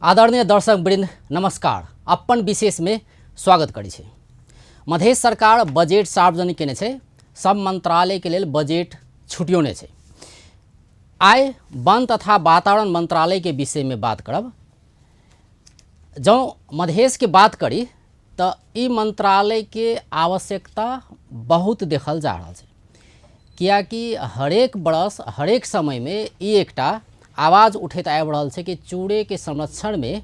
आदरणीय दर्शक वृंद नमस्कार। अपन विशेष में स्वागत करी छे। मध्य सरकार बजेट सार्वजनिक केने छे, सब मंत्रालय के लेल बजेट छुट्योने छे। आय वन तथा वातावरण मंत्रालय के विषय में बात करब। जो मधेश के बात करी तो ई मंत्रालय के आवश्यकता बहुत देखल जा रहा है, कियाकि हरेक बरस हरेक समय में ई एकटा आवाज उठैत आबि रहल छै कि चूड़े के संरक्षण में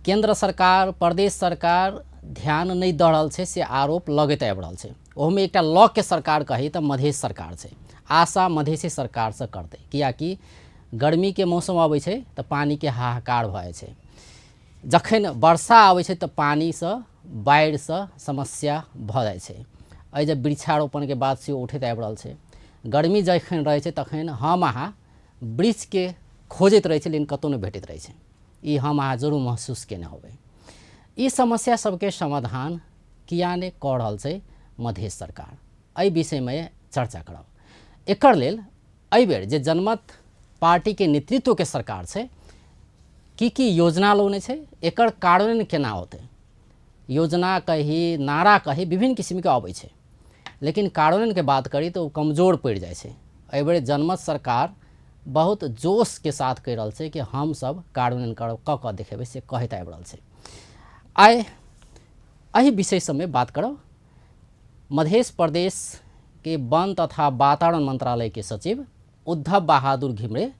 केंद्र सरकार प्रदेश सरकार ध्यान नहीं दऽ रहल छै, से आरोप लगैत आबि रहल छै। ओहमे एकटा लॉक के सरकार कही तो मधेश सरकार छै। आशा मधेसी सरकार से करते, कियाकि गर्मी के मौसम आबै छै तो पानी के हाहाकार भऽ जाइ छै। जखन वर्षा आबै छै तो पानी से बाढ़ि से समस्या भऽ जाइ छै। एहि जे वृक्षारोपण के बात से उठैत आबि रहल छै। गर्मी जखन रहै छै तखन हम अहाँ वृक्ष के खोजैत रहै छै, लेकिन कतौ नहीं भेटैत रहै छै। ई हम अहाँ जरूर महसूस केने होबै। ई समस्या सबके समाधान किया ने कऽ रहल छै मधेश सरकार, एहि विषय में चर्चा करब। एकर लेल एहि बेर जे जनमत पार्टी के नेतृत्व के सरकार छै, की योजना लोने छै, एकर कार्यान्वयन केना होते। योजना कही नारा कही विभिन्न किस्म के अबै छै, लेकिन कार्यान्वयन के बात करी तो कमजोर पड़ जाए छै। एहि बेर जनमत सरकार बहुत जोश के साथ कह रहल छै कि हम सब कार्यान्वयन करब, कऽ देखेबै, से कहैत आबि रहल छै। आइ एहि विषय सब में बात करब। मध्य प्रदेश के वन तथा वातावरण मंत्रालय के सचिव उद्धव बहादुर घिमरे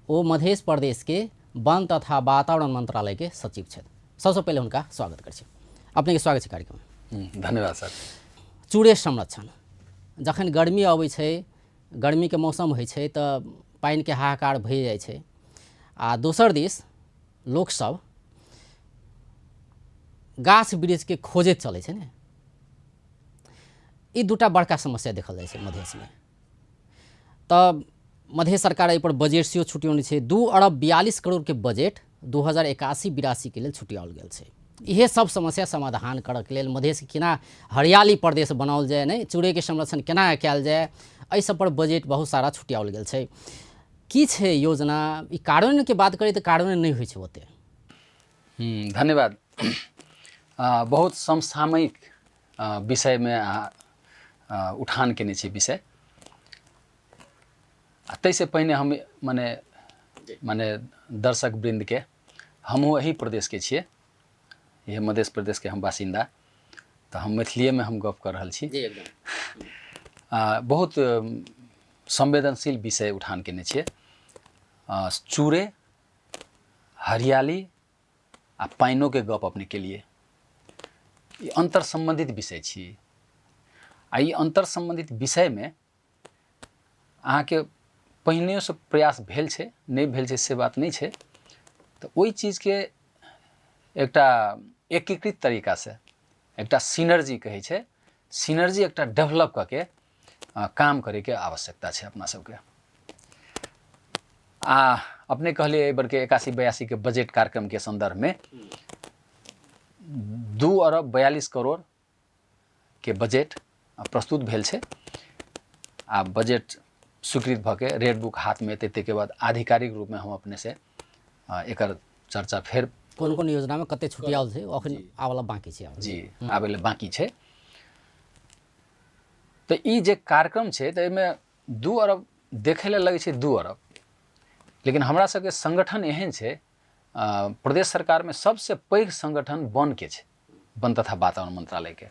ओ मध्य प्रदेश के वन तथा वातावरण मंत्रालय के सचिव छथि। सबसे पहले उनका स्वागत करै छी। अपने के स्वागत है कार्यक्रम में। धन्यवाद सर। चूड़े संरक्षण जखन गर्मी अबै छै, गर्मी के मौसम होइ छै तो पानी के हाहाकार भऽ जाइ छै। आ दोसर दिस लोक सब गाछ वृक्ष के खोजैत चलै छै ने। ई दूटा बड़का समस्या देखल जाइ छै मधेश में। तब मध्य सरकार एहि पर बजेट से छुट्योने छै। 2 अरब 42 करोड़ के बजेट 2081-82 के लेल छुट्याओल गेल छै। इहे सब समस्या समाधान करऽ के लेल मधेश के केना हरियाली प्रदेश बनाओल जाए, नहीं चूड़े के संरक्षण केना कयल जाए, एहि सब पर बजेट बहुत सारा छुट्याओल गेल छै। की छै योजना, ई कार्यान्वयन के बात करी तो कार्यान्वयन नहीं होइ छै ओते। धन्यवाद। बहुत समसामयिक विषय में उठान केने छी विषय। तैसे पहिने हम माने दर्शक वृंद के हमहूँ यही प्रदेश के छियै, यह मध्य प्रदेश के हम बासिंदा, तो हम मैथिलीए में हम गप कर रहल छी। बहुत संवेदनशील विषय उठान केने छियै। चूड़े, हरियाली आ पानियों के गप अपने के लिए ये अंतर संबंधित विषय छियै। आ ई अंतर संबंधित विषय में अहाँ के पहिने से प्रयास भेल छै, नहीं भेल छै से बात नहीं छै। तो ओई चीज के एकटा एकीकृत तरीका से एकटा सिनर्जी कहे छै, सिनर्जी एकटा डेवलप करके काम करे के आवश्यकता है अपना सबके। अपने कहलिए एहि बेर के 81-82 के बजट कार्यक्रम के संदर्भ में 2 अरब 42 करोड़ के बजट प्रस्तुत भेल छै। आ बजट स्वीकृत भके रेड बुक हाथ में एते के बाद आधिकारिक रूप में हम अपने से एकर चर्चा फेर कोन योजना में कते छुट्याओल छै अखन आवाला बाकी छै। जी आबेले बाकी छै। तो ई जे कार्यक्रम छै तो एमे 2 अरब देखे ले लगे छै 2 अरब, लेकिन हमरा सबके संगठन एहन छै, प्रदेश सरकार में सबसे पैघ संगठन वन के छै, वन तथा वातावरण मंत्रालय के।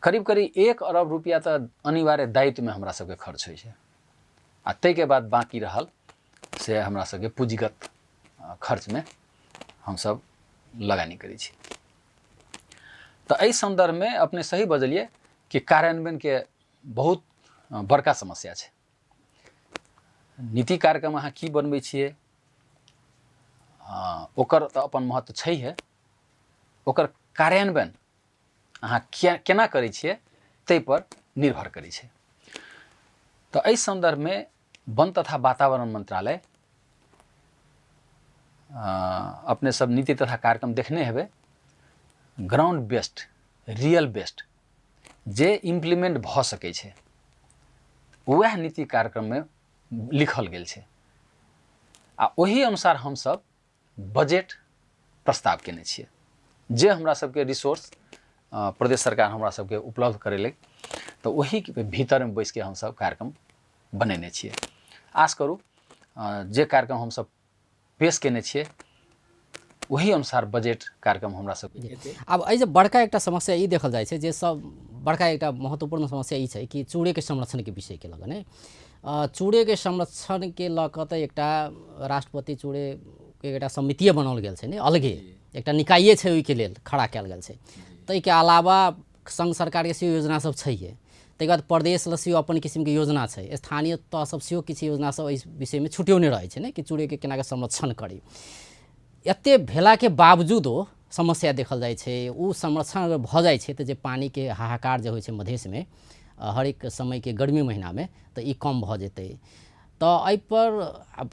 करीब करीब 1 अरब रुपया तो अनिवार्य दायित्व में हमरा सबके खर्च होइ छै। आ तै के बाद बाकी रहल से हमरा सबके पूंजीगत खर्च में हम सब लगानी करी छी। तो एहि संदर्भ में अपने सही बजलिए कि कार्यान्वयन के बहुत बड़का समस्या छै। नीति कार्यक्रम अहाँ की बनबै छियै, ओकर तो अपन महत्व छै है, ओकर कार्यान्वयन अहाँ केना करै छियै तै पर निर्भर करै छै। तो एहि संदर्भ में वन तथा वातावरण मंत्रालय अपने सब नीति तथा कार्यक्रम देखने हेबै, ग्राउंड बेस्ड रियल बेस्ड जे इम्प्लीमेंट भऽ सकै छै वह नीति कार्यक्रम में लिखल गेल छै। आ ओही अनुसार हम सब बजट प्रस्ताव केने छियै जे हमरा सबके रिसोर्स प्रदेश सरकार हमरा सबके उपलब्ध करेलक तऽ ओही के भीतरमे बैस के हम सब कार्यक्रम बनेने छियै। आश करू जे कार्यक्रम हम सब पेश केने छियै वही अनुसार बजट कार्यक्रम हमरा सबके हेतै। अब एहि जे बड़का एकटा समस्या ई देखल जाइ छै जे सब बड़का एकटा महत्वपूर्ण समस्या ई छै कि चूड़ेके संरक्षणके विषयके लऽ कऽ चूड़ेके संरक्षणके लऽ कऽ तऽ एकटा राष्ट्रपति चूड़ेके एकटा समितिए बनाओल गेल छै ने, अलगे एकटा निकाये छै ओहिके लेल खड़ा कयल गेल छै। ताहिके अलावा संघ सरकारके सेहो योजना सब छैहे, ताहिके बाद प्रदेश लए सेहो अपन किसिमके योजना छै, स्थानीय तह सब सेहो किछु योजना सब एहि विषयमे छुट्यौने रहै छै ने कि चूड़ेके केनाके संरक्षण करी। एते भेलाके बावजूदो समस्या देखल जाइ छै, उ संरक्षण अगर भऽ जाइ छै तऽ जे पानीके हाहाकार जे होइ छै मधेशमे हरेक समयके गर्मी महीनामे तऽ ई कम भऽ जेतै। तऽ एहिपर आब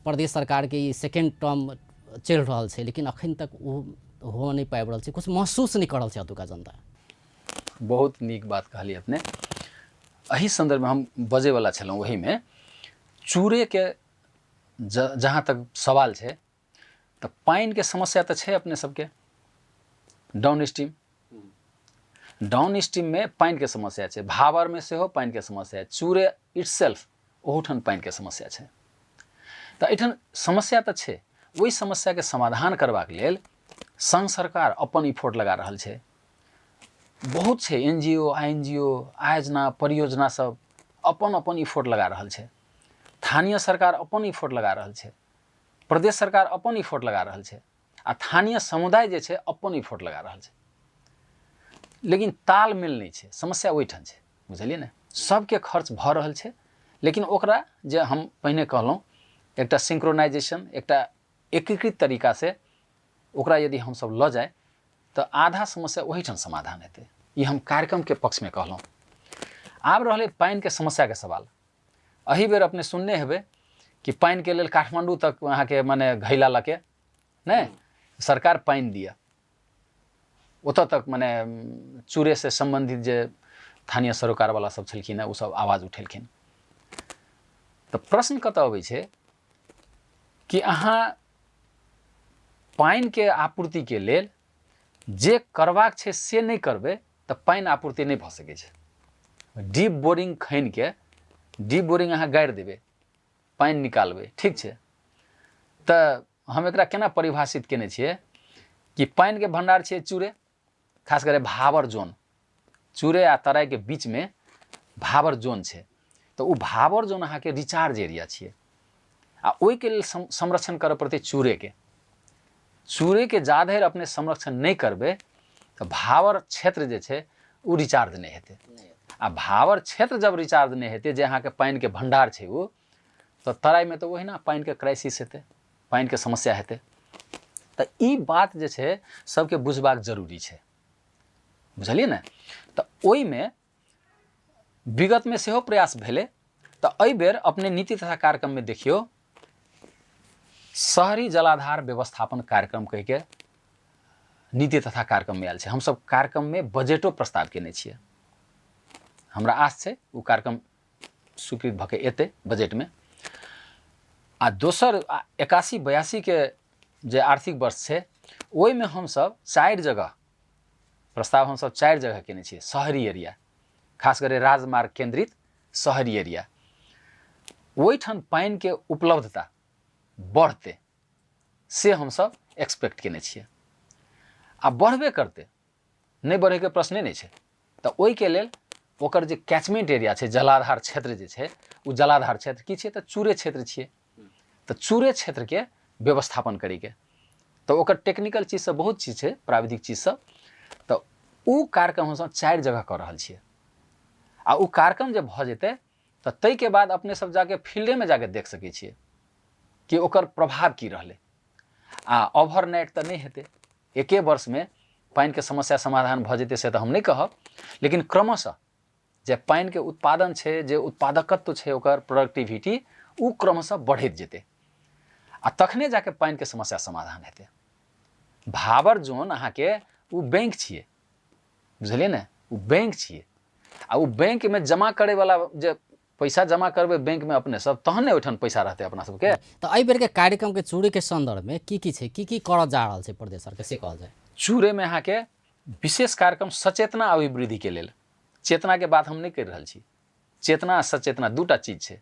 प्रदेश सरकारके ई सेकेंड टर्म चलि रहल छै लेकिन अखन तक ओ हो नहीं पाबि रहल छै, कुछ महसूस नहीं कर रहल छै अतुका जनता। बहुत नीक बात कहलिए अपने। एही संदर्भ में हम बजे वाला छलहुँ, वही में चूड़े के जहाँ तक सवाल है तो पानी के समस्या तो है अपने सबके। डाउन स्ट्रीम में पानी के समस्या है, भावर में से हो पानी के समस्या है, चूड़े इटसेल्फ ओहूठन पानी के समस्या है। तो एठन समस्या तो है, वही समस्या के समाधान करबाक लेल संघ सरकार अपन इफोर्ट लगा रहल है। बहुत है एनजीओ आईएनजीओ आयोजना परियोजना सब अपन अपन इफोर्ट लगा रहल है। स्थानीय सरकार अपन इफोर्ट लगा रहल है, प्रदेश सरकार अपन इफोर्ट लगा रहल है, आ स्थानीय समुदाय जे है अपन इफोर्ट लगा रहल है। लेकिन तालमेल नहीं है, समस्या ओहिठाम है, बुझलिए ने। सबके खर्च भ रहल है लेकिन ओकरा जे हम पहिने कहलहुँ एकटा सिंक्रोनाइजेशन एकटा एकीकृत तरीका से ओकरा यदि हम सब ल जाए तो आधा समस्या वहीठाम समाधान हेतै। ये हम कार्यक्रम के पक्ष में कहलहुँ। आब रहलै पानी के समस्या के सवाल। अही बेर अपने सुनने हेबै कि पानी के लेल काठमांडू तक वहाँ के माने घैला लके नहीं सरकार पानी दिया, ओतऽ तक माने चूड़े से संबंधित जे स्थानीय सरोकार वाला सब छलखिन हैं, उ सब आवाज उठेलखिन। तो प्रश्न कतऽ अबै छै कि अहाँ पानी के आपूर्ति के लेल जे करबाक छै से नहीं करबै तो पानी आपूर्ति नहीं भऽ सकै छै। डीप बोरिंग खनि के डीप बोरिंग अहाँ गाड़ि देबै पानी निकालबै, ठीक छै। तऽ हम एकरा केना परिभाषित केने छियै कि पानी के भंडार छै चूड़े, खास करे भावर जोन, चूड़े आ तराई के बीच में भावर जोन छै। तो उ भावर जोन अहाँ के रिचार्ज एरिया छियै आ ओहि के लेल संरक्षण करऽ पड़तै चूड़े के। चूड़े के जाधरि अपने संरक्षण नहीं करबै तो भावर क्षेत्र जे छै उ रिचार्ज नहीं हेतै। आ भावर क्षेत्र जब रिचार्ज नहीं हेतै जे अहाँ के पानी के भंडार छै उ, तो तराई में तो ओहिना पानी के क्राइसिस हेतै, पानी के समस्या हेतै। तो ई बात जे छै सबके बुझबाक जरूरी छै, बुझलिए ने। तो ओहि में विगत में सेहो प्रयास भेलै। तो एहि बेर अपने नीति तथा कार्यक्रम में देखियो शहरी जलाधार व्यवस्थापन कार्यक्रम कह के नीति तथा कार्यक्रम में आयल छै। हम सब कार्यक्रम में बजटो प्रस्ताव केने छियै। हमरा आश छै उ कार्यक्रम स्वीकृत भऽ के एतै बजट में। आ दोसर 81-82 के जे आर्थिक वर्ष छै ओहि में हम सब 4 जगह प्रस्ताव हम सब 4 जगह केने छियै। शहरी एरिया, खास करे राजमार्ग केंद्रित शहरी एरिया, ओहिठाम पानी के उपलब्धता बढ़ते से हम सब एक्सपेक्ट केने छियै। आ बढ़बे करते, नहीं बढ़े के प्रश्ने नहीं छै। तो ओहि के लेल ओकर जे कैचमेंट एरिया छै, जलाधार क्षेत्र जे छै, उ जलाधार क्षेत्र की छै तो चूड़े क्षेत्र छियै। तो चूड़े क्षेत्र के व्यवस्थापन करी के तो ओकर टेक्निकल चीज सब बहुत चीज छै, प्राविधिक चीज सब। तो उ कार्यक्रम हम सब 4 जगह कर रहल छियै। आ उ कार्यक्रम जब भऽ जेतै तो तै के बाद अपने सब जाके फील्डे में जाके देख सकै छियै कि ओकर प्रभाव की रहलै। आ ओवरनाइट तो नहीं हेतै, एके वर्ष में पानी के समस्या समाधान भऽ जेतै से तो हम नहीं कहब, लेकिन क्रमशः जे पानी के उत्पादन छै, जे उत्पादकत्व छै, ओकर प्रोडक्टिविटी उ क्रमशः बढ़ैत जेतै आ तखने जाके पानी के समस्या समाधान हेतै। भावर जोन अहाँ के उ बैंक छियै, बुझलिए ने, उ बैंक छियै। आ उ बैंक में जमा करे वाला जे पैसा जमा करबै बैंक में अपने सब तहन ने ओहिठाम पैसा रहतै अपना सबके। तो एहि बेर के कार्यक्रम के चूड़ी के संदर्भ में की छै, की करल जा रहल छै प्रदेश सरकार से कहल जाए? चूरे में अहाँ के विशेष कार्यक्रम सचेतना अभिवृद्धि के लेल, चेतना के बात हम नहीं कर रहल छी, चेतना आ सचेतना दूटा चीज छै।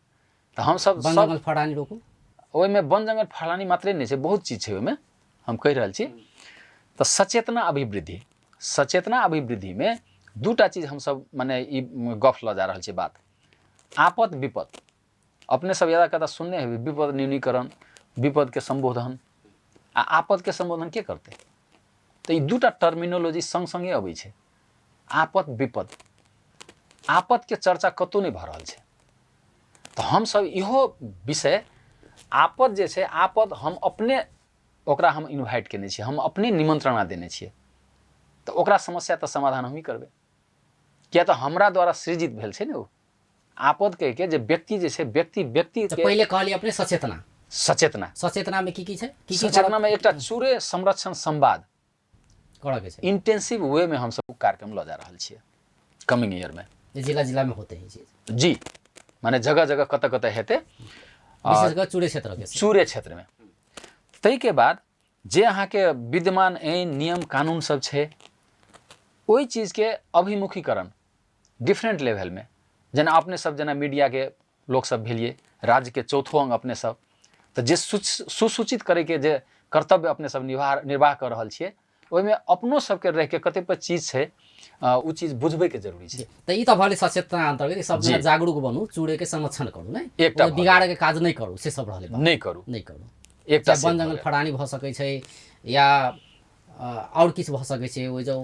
तो हम सब वन जंगल फड़ानी रोकू, ओहिमे वन जंगल फड़ानी मात्रे नहीं छै, बहुत चीज छै ओहिमे, हम कहि रहल छी। तो सचेतना अभिवृद्धि, सचेतना अभिवृद्धि में दूटा चीज हम सब माने ई गफ ल जा रहल छै बात। आपद विपद, अपने सब यादा कदा सुनने हेबै, विपद न्यूनीकरण, विपद के संबोधन आ आपद के संबोधन के करते। तो ई दूटा टर्मिनोलॉजी संग संगे अबै छै। आपद विपद, आपद के चर्चा कतौ नहीं भ रहल छै। तो हम सब इहो विषय आपद जे छै, आपद हम अपने ओकरा हम इन्वाइट केने छियै, हम अपने निमंत्रणा देने छियै। तो ओकरा समस्या तो समाधान हम ही करबै, किया तो हमरा द्वारा सृजित भेल छै ने ओ आपद कह के जे व्यक्ति जे छै, व्यक्ति तो पहले कहलिए अपने सचेतना, सचेतना, सचेतना में की छै? सचेतना में एकटा चूरे संरक्षण संवाद करऽ के छै, इंटेंसिव वे में हम सब कार्यक्रम ल जा रहल छियै कमिंग ईयर में। जिला जिला में होते हैं चीज जी, माने जगह जगह कत कत हेतै, विशेषकर चूड़े क्षेत्र के, चूरे क्षेत्र में। तै के बाद जे अहाँ के विद्यमान ऐन नियम कानून सब छै, ओई चीज के अभिमुखीकरण डिफरेंट लेवल में, जेना अपने सब जेना मीडिया के लोग सब भेलिए, राज्य के चौथो अंग अपने सब, तो जे सुसूचित करे के जे कर्तव्य अपने सब निर्वाह कर रहल छियै, ओहिमे अपनो सबके रह के कतेक चीज छै उ चीज बुझबे के जरूरी छै। तो ई तो भले सचेतना अंतर्गत सब जना जागरूक बनू, चूड़े के संरक्षण करू, नहीं एकटा बिगाड़ के काज नहीं करू, से सब रहले नहीं करू, नहीं करू। एकटा वन जंगल फड़ानी भ सकै छै या और किछु भ सकै छै, ओ जो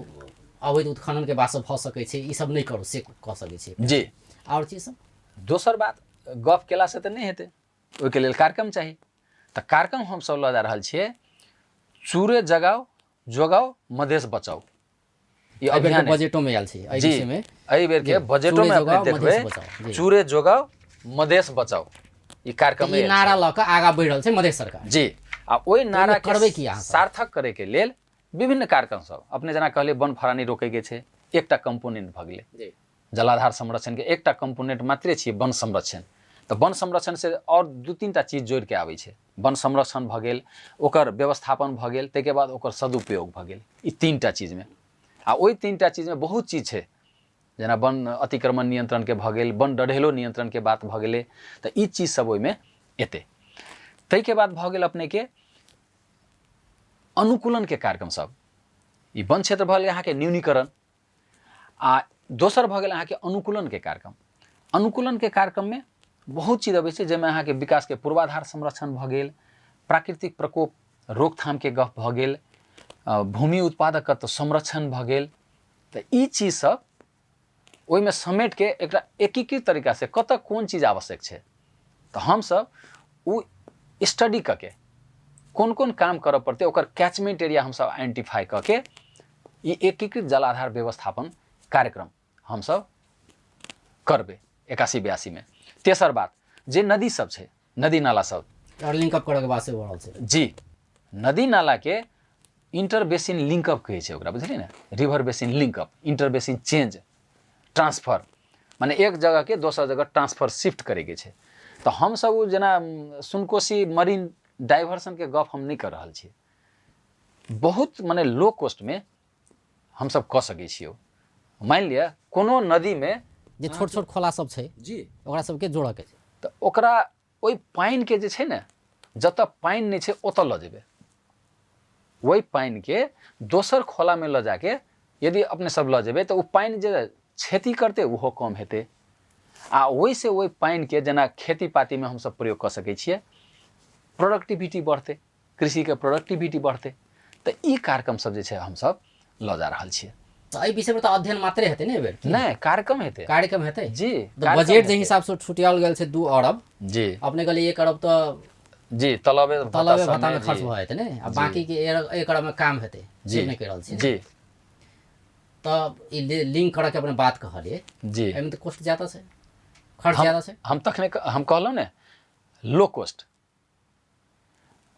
अवैध उत्खनन के बात भ सकै छै, ई सब नहीं करू से कह सकै छै जी। और चीज सब दोसर बात गप केला से तो नहीं हेतै, ओहि के लेल कार्यक्रम चाही। तो कार्यक्रम हम सब ल जा रहल छियै, चूरे जगाओ जोगाओ मधेश बचाओ, ई अभियान बजेटो में आयल छै एहि विषय में, एहि बेर के बजेटो में अपने देखबै चूरे जोगाओ मधेश बचाओ, ई कार्यक्रम ई नारा ल के आगा बढ़ि रहल छै मधेश सरकार जी। आ ओहि नारा करबै की अहाँ सार्थक करे के लेल विभिन्न कार्यक्रम सब अपने जना कहलिए, वन फरानी रोके के छै, एकटा कंपोनेंट भ गेलै। जलाधार संरक्षण के एकटा कंपोनेंट मात्रे छियै वन संरक्षण। तो वन संरक्षण से और दू तीन टा चीज जोड़ के आबै छै, वन संरक्षण भ गेल, ओकर व्यवस्थापन भ गेल, ताहि के बाद ओकर सदुपयोग भ गेल, ई तीन टा चीज में। आ ओहि तीन टा चीज में बहुत चीज छै, जेना वन अतिक्रमण नियंत्रण के भ गेल, वन डढ़ेलो नियंत्रण के बात भ गेलै, तो ई चीज सब ओहिमे एतै। ताहि के बाद भ गेल अपने के अनुकूलन के कार्यक्रम सब, ई वन क्षेत्र भ गेल अहाँ के न्यूनीकरण, आ दोसर भ गेल अहाँ के अनुकूलन के कार्यक्रम। अनुकूलन के कार्यक्रम में बहुत चीज अबै छै, जाहिमे अहाँ के विकास के पूर्वाधार संरक्षण भ गेल, प्राकृतिक प्रकोप रोकथाम के गप भ गेल, भूमि उत्पादकत्व संरक्षण भ गेल। तो ई चीज सब ओहिमे समेट के एकटा एकीकृत तरीका से कत कोन चीज आवश्यक छै, तो हम सब उ स्टडी करके कोन कोन काम करऽ पड़ते, ओकर कैचमेंट एरिया हम सब आइडेंटिफाई करके ई एकीकृत जलाधार व्यवस्थापन कार्यक्रम हम सब करबे 81-82 में। तेसर बात, जे नदी सब छै, नदी नाला सब और लिंकअप करे के बात से बढ़ल छै जी, नदी नाला के इंटर बेसिन लिंकअप कहे छै ओकरा, बुझलिए ना, river basin linkup, inter basin change, transfer, माने एक जगह के दोसर जगह ट्रांसफर शिफ्ट करे के छै। तो हम सब उ जना सुनकोशी मरीन डाइवर्सन के गप हम नहीं कर रहल छी, बहुत माने लो कॉस्ट में हम सब कह सकै छियै। मान लिया कोनो नदी में जे छोट छोट खोला सब छै जी, ओकरा सबके जोड़ऽ के छै, तो ओकरा ओहि पानि के जे छै ने, जतऽ पानि नहीं छै ओतऽ ल जेबै, वही पानि के दोसर खोला में ल जाके यदि अपने सब ल जेबै, तो उ पानि जे क्षति करते उहो कम हेतै। आ वही से वही पानि के जेना खेती पाती में हम सब प्रयोग कर सकै छियै, प्रोडक्टिविटी बढ़ते, कृषि के प्रोडक्टिविटी बढ़ते। तो ई कार्यक्रम सब जे छै हम सब ल जा रहल छियै। तो एहि विषय में तो अध्ययन मात्रे हेतै ने एबेर, नहीं कार्यक्रम हेतै, कार्यक्रम हेतै जी। तो बजट जे हिसाब से छुटियाल गेल छै 2 अरब जी, अपने कहलिए 1 अरब तो जी तलबे भत्ता में खर्च भ जेतै ने, आ बाकी के 1 अरब में काम हेतै जी, नहीं कर रहल छी जी। तब ई लिंक करके अपने बात कहलिए जी, एमे तो कॉस्ट ज्यादा छै, खर्च ज्यादा छै। हम तखने हम कहलहुँ ने लो कॉस्ट,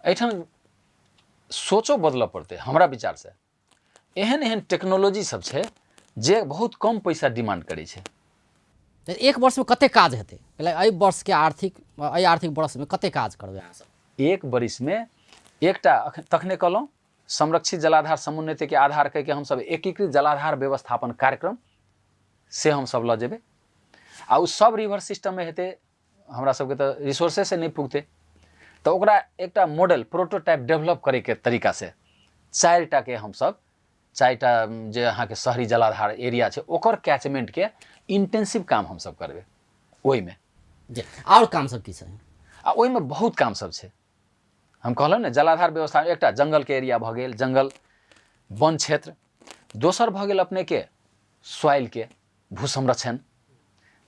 एहिठाम सोचो बदलऽ पड़तै हमरा विचार से। एहन एहन टेक्नोलॉजी सब छै जे बहुत कम पैसा डिमांड करै छै, तऽ एक वर्षमे कते काज हेतै, एहि वर्षके आर्थिक वर्षमे कते काज करबै अहाँ सब? एक बरिसमे एकटा तखने कहलहुँ संरक्षित जलाधार समुन्नतिके आधार कऽ के हमसब एकीकृत जलाधार व्यवस्थापन कार्यक्रम से हमसब लऽ जेबै। आ उ सब रिवर सिस्टममे हेतै, हमरा सबके तऽ रिसोर्सेस से नहीं पुगतै, तऽ ओकरा एकटा मॉडल प्रोटोटाइप डेवलप करैके तरीका से 4टा के हमसब 4टा जे अहाँके शहरी जलाधार एरिया छै ओकर कैचमेंट के इंटेंसिव काम हमसब करबै ओहिमे। जी, और काम सब की छै? आ ओहिमे बहुत काम सब छै। हम कहलहुँ ने जलाधार व्यवस्था, एकटा जंगल के एरिया भऽ गेल, जंगल वन क्षेत्र, दोसर भऽ गेल अपने के सॉइल के भू संरक्षण।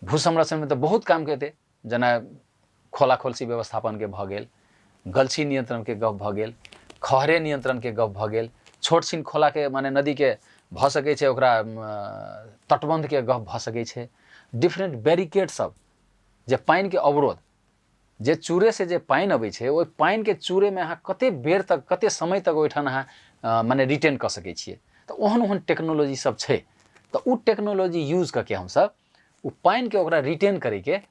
भू संरक्षण में तो बहुत काम के, जेना खोला खोलसी व्यवस्थापन के भऽ गेल, गलछी नियंत्रण के गप भऽ गेल, खहरे नियंत्रण के गप भऽ गेल, छोट छिन खोला के माने नदी के भऽ सकै छै ओकरा तटबंध के गप भऽ सकै छै, डिफरेंट बैरिकेड सब, जे पानि के अवरोध, जे चूरे से जे पानि अबै छै ओहि पानि के चूरे में अहाँ कते बेर तक कते समय तक ओहिठाम अहाँ माने रिटेन कऽ सकै छियै। तऽ ओहन ओहन टेक्नोलॉजी सब छै, तऽ उ टेक्नोलॉजी यूज करके हमसब उ पानि के ओकरा रिटेन करे के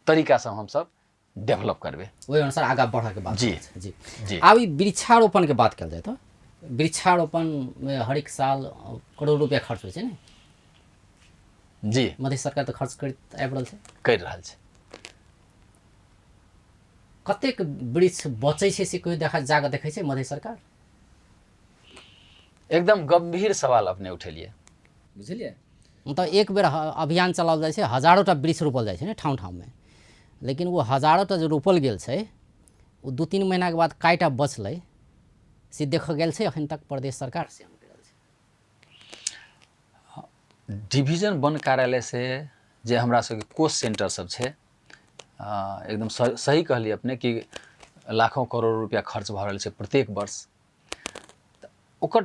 तरीका से हमसब डेवलप करबै, ओहि अनुसार आगा बढ़े के बात। जी जी जी। आब ई वृक्षारोपण के बात कल जाए तो वृक्षारोपण में हरेक साल करोड़ रुपया खर्च होइ छै ने? जी, मध्य सरकार तऽ खर्च करैत आबि रहल छै, करि रहल छै। कतेक वृक्ष बचै छै से कोई जाके देखै छै मध्य सरकार? एकदम गंभीर सवाल अपने उठेलिए, बुझलिए। मतलब एक बेर अभियान चलाओल जाइ छै, हजारों टा वृक्ष रोपल जाइ छै ने ठाउँ ठाउँमे, लेकिन वो हजारों टा जे रोपल गेल छै वो 2-3 महीना के बाद काइटा बचलै से देख गेल छै अखन तक प्रदेश सरकार से? डिवीजन वन कार्यालय से जे हमरा सबके कोष सेंटर सब छै, एकदम सही कहलिए अपने कि लाखों करोड़ रुपया खर्च भऽ रहल छै प्रत्येक वर्ष। ओकर